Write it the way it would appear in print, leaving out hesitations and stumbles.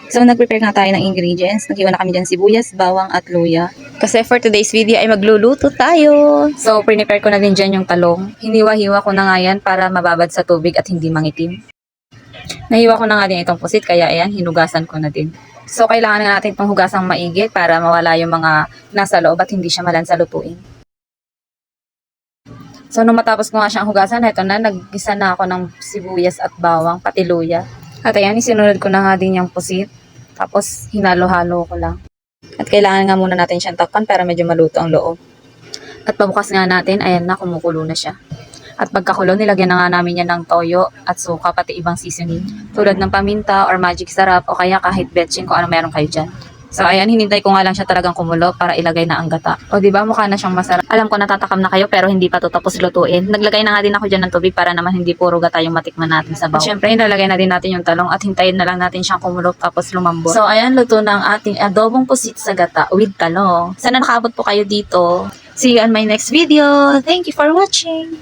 So, nag-prepare nga tayo ng ingredients. Naghiwa na kami dyan sibuyas, bawang, at luya. Kasi for today's video ay magluluto tayo. So, prepare ko na din dyan yung talong. Hiniwa-hiwa ko na nga yan para mababad sa tubig at hindi mangitim. Nahiwa ko na nga din itong pusit, kaya ayan, hinugasan ko na din. So, kailangan na natin itong hugasang maigi para mawala yung mga nasa loob at hindi siya malansa lutuin. So, nung matapos ko nga siyang hugasan, ito na, nag-gisa na ako ng sibuyas at bawang, pati luya. At ayan, isinunod ko na nga din yung pusit. Tapos, hinalo-halo ko lang. At kailangan nga muna natin siyang takpan para medyo maluto ang loob. At pabukas nga natin, ayan na, kumukulo na siya. At pagkakulo, nilagyan na nga namin yan ng toyo at suka, pati ibang seasoning. Tulad ng paminta or magic sarap o kaya kahit betchin kung ano meron kayo dyan. So ayan, hinintay ko nga lang siya talagang kumulo para ilagay na ang gata. O diba, mukha na siyang masarap. Alam ko natatakam na kayo pero hindi pa to tapos lutuin. Naglagay na nga din ako dyan ng tubig para naman hindi puro gata yung matikman natin sa bawang. At syempre, nilalagay na din natin yung talong at hintayin na lang natin siyang kumulo tapos lumambot. So ayan, luto na ang ating adobong pusit sa gata with talong. Sana nakaabot po kayo dito. See you on my next video. Thank you for watching.